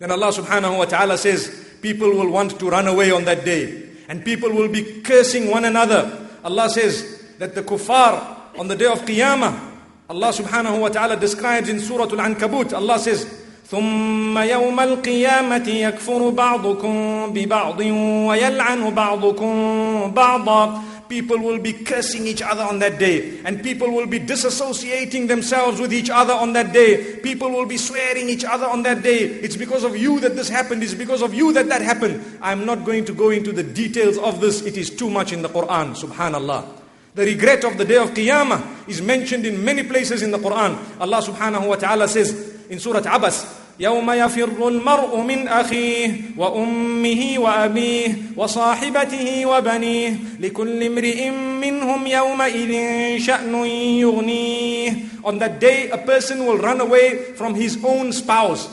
Then Allah subhanahu wa ta'ala says, people will want to run away on that day. And people will be cursing one another. Allah says that the kuffar on the day of Qiyamah, Allah subhanahu wa ta'ala describes in Surah Al-Ankabut, Allah says, ثُمَّ يَوْمَ الْقِيَامَةِ يَكْفُرُ بَعْضُكُمْ بِبَعْضٍ وَيَلْعَنُ بَعْضُكُمْ بَعْضًا. People will be cursing each other on that day. And people will be disassociating themselves with each other on that day. People will be swearing each other on that day. It's because of you that this happened. It's because of you that that happened. I'm not going to go into the details of this. It is too much in the Quran. Subhanallah. The regret of the day of Qiyamah is mentioned in many places in the Quran. Allah subhanahu wa ta'ala says in Surah Abas, يَوْمَ يَفِرُّ الْمَرْءُ مِنْ أَخِيهِ وَأُمِّهِ وَأَبِيهِ وَصَاحِبَتِهِ وَبَنِيهِ لِكُلِّ امْرِئٍ مِّنْهُمْ يَوْمَئِذٍ شَأْنٌ يُغْنِيهِ. On that day, a person will run away from his own spouse,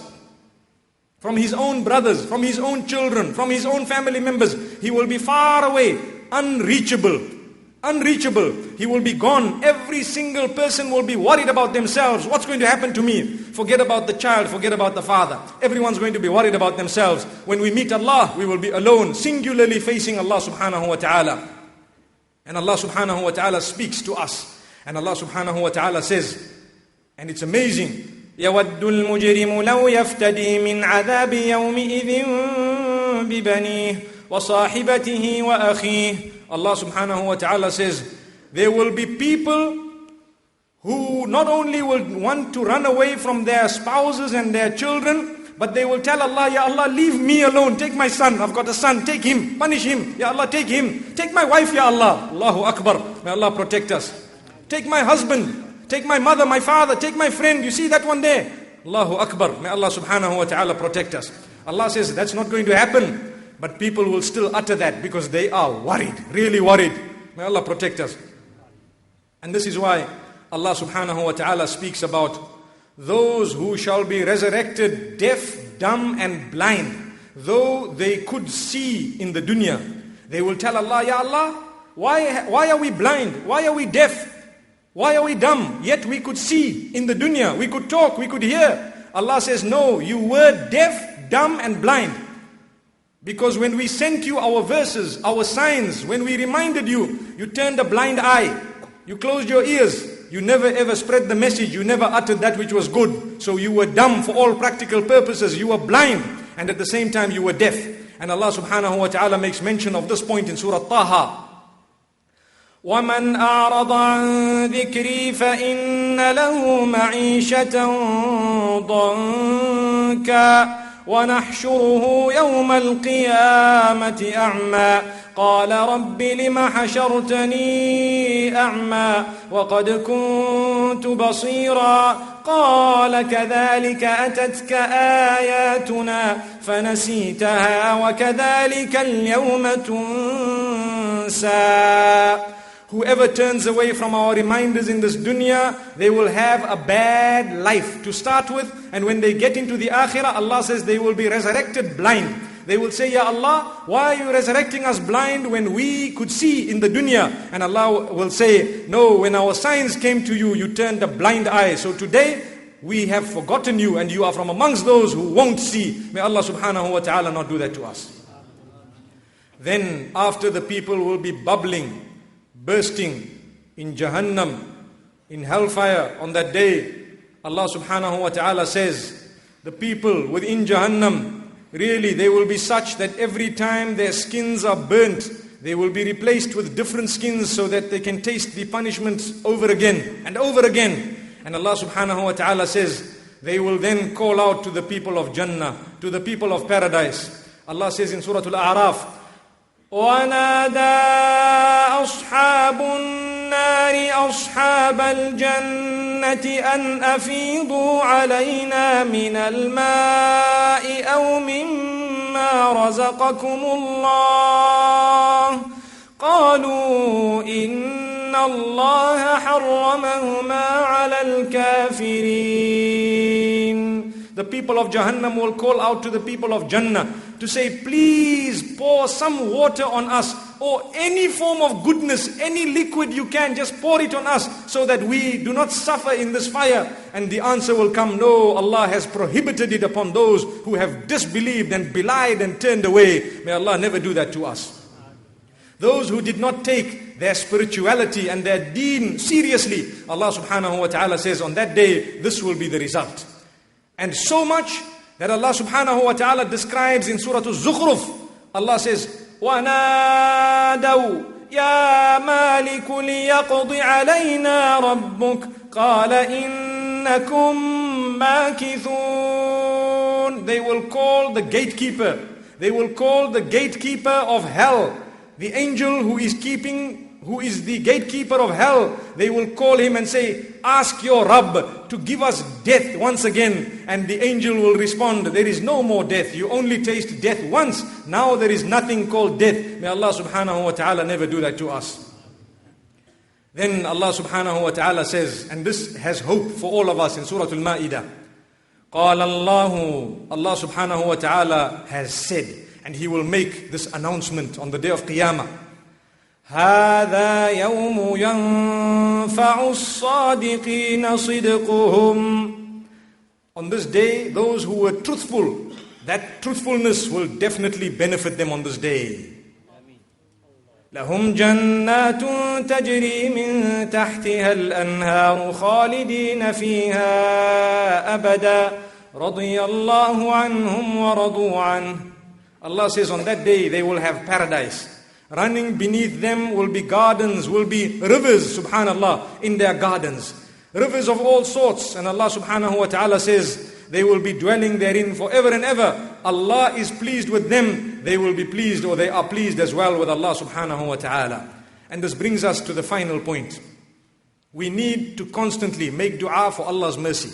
from his own brothers, from his own children, from his own family members. He will be far away, unreachable. Unreachable. He will be gone. Every single person will be worried about themselves. What's going to happen to me? Forget about the child, forget about the father. Everyone's going to be worried about themselves. When we meet Allah, we will be alone, singularly facing Allah subhanahu wa ta'ala. And Allah subhanahu wa ta'ala speaks to us. And Allah subhanahu wa ta'ala says, and it's amazing, يَوَدُّ الْمُجْرِمُ لَوْ يَفْتَدِي مِنْ عَذَابِ يَوْمِئِذٍ بِبَنِيهِ وَصَاحِبَتِهِ وَأَخِيهِ. Allah subhanahu wa ta'ala says, there will be people who not only will want to run away from their spouses and their children, but they will tell Allah, Ya Allah, leave me alone. Take my son. I've got a son. Take him. Punish him. Ya Allah, take him. Take my wife, Ya Allah. Allahu Akbar. May Allah protect us. Take my husband. Take my mother, my father. Take my friend. You see that one there? Allahu Akbar. May Allah subhanahu wa ta'ala protect us. Allah says that's not going to happen. But people will still utter that because they are worried, really worried. May Allah protect us. And this is why Allah subhanahu wa ta'ala speaks about those who shall be resurrected deaf, dumb and blind. Though they could see in the dunya, they will tell Allah, Ya Allah, why are we blind? Why are we deaf? Why are we dumb? Yet we could see in the dunya, we could talk, we could hear. Allah says, no, you were deaf, dumb and blind. Because when we sent you our verses, our signs, when we reminded you, you turned a blind eye. You closed your ears. You never ever spread the message. You never uttered that which was good. So you were dumb for all practical purposes. You were blind. And at the same time you were deaf. And Allah subhanahu wa ta'ala makes mention of this point in Surah Taha. وَمَنْ أَعْرَضَ عَنْ ذِكْرِي فَإِنَّ لَهُ مَعِيشَةً ضَنْكًا وَنَحْشُرُهُ يَوْمَ الْقِيَامَةِ أَعْمَى قَالَ رَبِّ لِمَ حَشَرْتَنِي أَعْمَى وَقَدْ كُنْتُ بَصِيرًا قَالَ كَذَلِكَ أَتَتْكَ آيَاتُنَا فَنَسِيتَهَا وَكَذَلِكَ الْيَوْمَ تُنْسَى. Whoever turns away from our reminders in this dunya, they will have a bad life to start with. And when they get into the akhirah, Allah says they will be resurrected blind. They will say, Ya Allah, why are you resurrecting us blind when we could see in the dunya? And Allah will say, no, when our signs came to you, you turned a blind eye. So today, we have forgotten you and you are from amongst those who won't see. May Allah subhanahu wa ta'ala not do that to us. Then after the people will be bubbling, bursting in Jahannam, in hellfire on that day, Allah subhanahu wa ta'ala says, the people within Jahannam, really they will be such that every time their skins are burnt, they will be replaced with different skins so that they can taste the punishments over again and over again. And Allah subhanahu wa ta'ala says, they will then call out to the people of Jannah, to the people of paradise. Allah says in Surah Al-A'raf, وَنَادَى أَصْحَابُ النَّارِ أَصْحَابَ الْجَنَّةِ أَنْ أَفِيضُوا عَلَيْنَا مِنَ الْمَاءِ أَوْ مِمَّا رَزَقَكُمُ اللَّهُ قَالُوا إِنَّ اللَّهَ حَرَّمَهُمَا عَلَى الْكَافِرِينَ. The people of Jahannam will call out to the people of Jannah to say, please pour some water on us. or any form of goodness, any liquid you can, just pour it on us so that we do not suffer in this fire. And the answer will come, no, Allah has prohibited it upon those who have disbelieved and belied and turned away. May Allah never do that to us. Those who did not take their spirituality and their deen seriously, Allah subhanahu wa ta'ala says on that day, this will be the result. And so much that Allah subhanahu wa ta'ala describes in Surah Al-Zukhruf. Allah says, وَنَادَوْا يَا مَالِكُ لِيَقْضِ عَلَيْنَا رَبُّكَ قَالَ إِنَّكُمْ مَاكِثُونَ. They will call the gatekeeper. They will call the gatekeeper of hell. The angel who is the gatekeeper of hell, they will call him and say, ask your Rabb to give us death once again. And the angel will respond, there is no more death. You only taste death once. Now there is nothing called death. May Allah subhanahu wa ta'ala never do that to us. Then Allah subhanahu wa ta'ala says, and this has hope for all of us in Surah Al-Ma'idah. قَالَ اللَّهُ, Allah subhanahu wa ta'ala has said, and He will make this announcement on the day of Qiyamah. هَذَا يَوْمُ يَنْفَعُ الصَّادِقِينَ صِدْقُهُمْ. On this day, those who were truthful, that truthfulness will definitely benefit them on this day. لَهُمْ جَنَّاتٌ تَجْرِي مِنْ تَحْتِهَا الْأَنْهَارُ خَالِدِينَ فِيهَا أَبَدًا رَضِيَ اللَّهُ عَنْهُمْ وَرَضُوا عَنْهُ. Allah says on that day they will have paradise. Running beneath them will be gardens, will be rivers, subhanallah, in their gardens. Rivers of all sorts. And Allah subhanahu wa ta'ala says they will be dwelling therein forever and ever. Allah is pleased with them. They will be pleased, or they are pleased as well with Allah subhanahu wa ta'ala. And this brings us to the final point. We need to constantly make dua for Allah's mercy.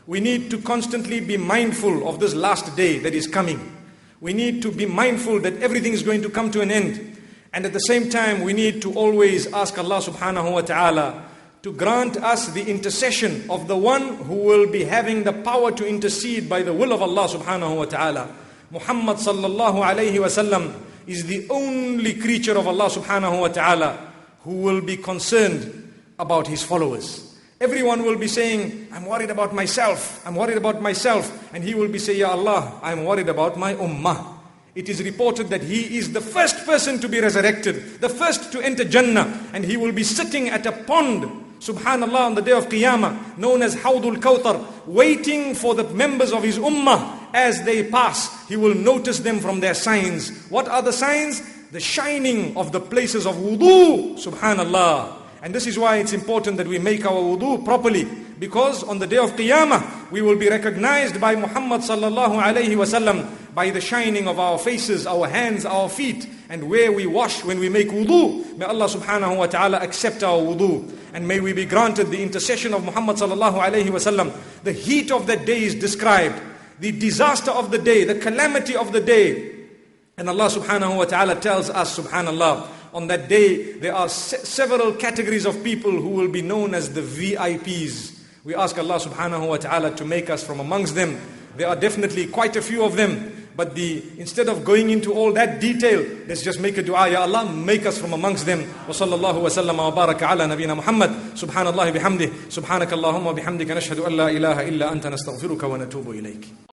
We need to constantly be mindful of this last day that is coming. We need to be mindful that everything is going to come to an end. And at the same time, we need to always ask Allah subhanahu wa ta'ala to grant us the intercession of the one who will be having the power to intercede by the will of Allah subhanahu wa ta'ala. Muhammad sallallahu alayhi wa sallam is the only creature of Allah subhanahu wa ta'ala who will be concerned about his followers. Everyone will be saying, I'm worried about myself, I'm worried about myself. And he will be saying, Ya Allah, I'm worried about my ummah. It is reported that he is the first person to be resurrected, the first to enter Jannah. And he will be sitting at a pond, subhanallah, on the day of Qiyamah, known as Hawdul Kawthar, waiting for the members of his ummah. As they pass, he will notice them from their signs. What are the signs? The shining of the places of wudu, subhanallah. And this is why it's important that we make our wudu properly. Because on the day of Qiyamah, we will be recognized by Muhammad sallallahu alayhi wa sallam by the shining of our faces, our hands, our feet, and where we wash when we make wudu. May Allah subhanahu wa ta'ala accept our wudu. And may we be granted the intercession of Muhammad sallallahu alayhi wa sallam. The heat of that day is described. The disaster of the day, the calamity of the day. And Allah subhanahu wa ta'ala tells us, subhanallah, on that day, there are several categories of people who will be known as the VIPs. We ask Allah subhanahu wa ta'ala to make us from amongst them. There are definitely quite a few of them. But instead of going into all that detail, let's just make a dua. Ya Allah, make us from amongst them. Wa sallallahu wa sallam wa baraka ala nabina Muhammad. Subhanallah bihamdih. Subhanakallahumma bihamdika nashhadu an la ilaha illa anta nastaghfiruka wa natubu ilayk.